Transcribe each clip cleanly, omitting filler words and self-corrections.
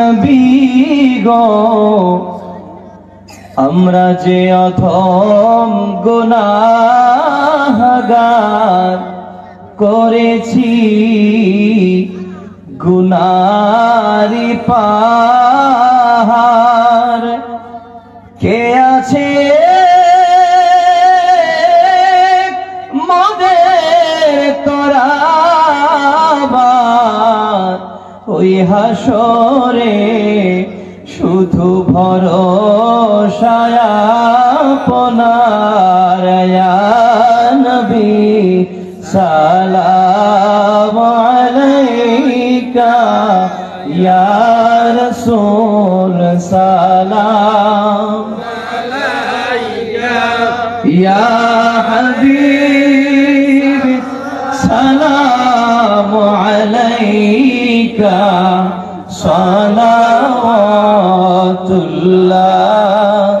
নবী গো আমরা যে অধম গুনাহগার করেছি গুনারি পাহাড় কে আছে মোদের তরাবার ওই হাসরে শুধু ভরসা আপনার ইয়া নবী সালাম আলাইকা ইয়া রাসূল সালাম আলাইকা ইয়া হাবিব সালাম আলাইকা সালাওয়াতুল্লাহ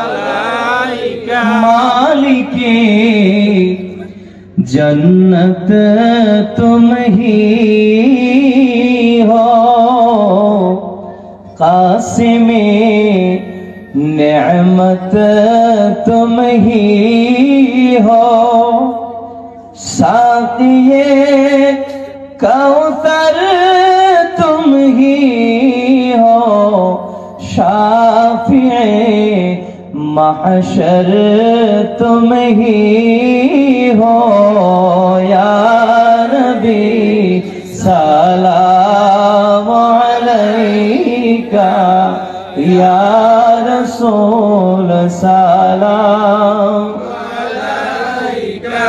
আলাইকা মালিকে जन्नत तुम ही हो कासिमे नेमत तुम ही हो साक़िए कौसर तुम ही हो शाफ़िए महशर तुम ही हो या नबी सलाम अलैका या रसूल सलाम अलैका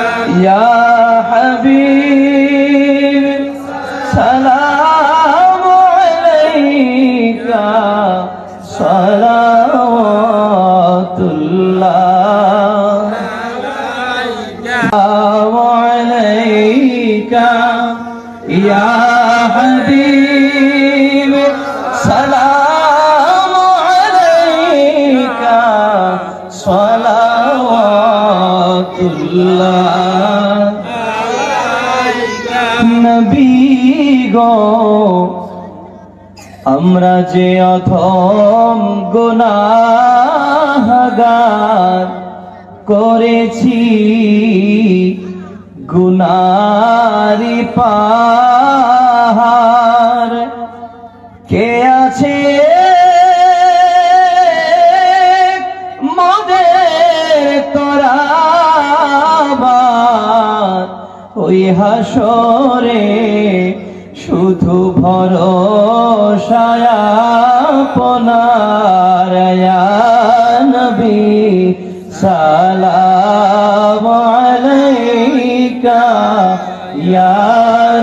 या हबीब सलाम अलैका सलावतुल्लाह अलैका या हबीब सलाम अलैका सलावतुल्लाह नबी गो আমরা যে অধম গুনাহগার করেছি গুনারি পাহাড় কে আছে মোদের তরাবার ওই হাসরে শুধু ভরসা আপনার ইয়া নবী সালাম আলাইকা ইয়া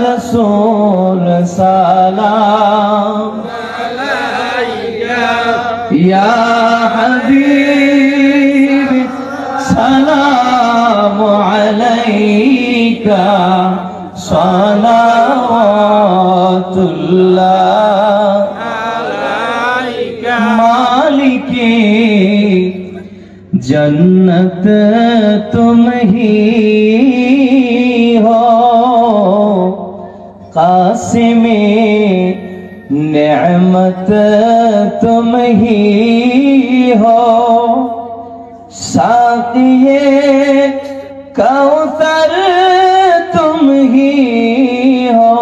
রাসূল সালাম আলাইকা ইয়া হাবিব সালাম আলাইকা সালাওয়াতুল্লাহ আলাইকা মালিকে जन्नत तुम ही हो कासिमे नेमत तुम ही हो साक़िए कौसर तुम ही हो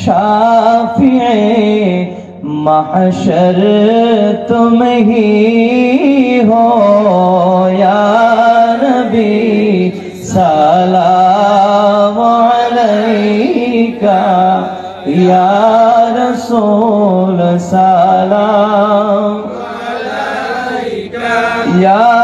शाफ़िए महशर तुम ही हो या नबी सलाम अलैका या रसूल सलाम अलैका या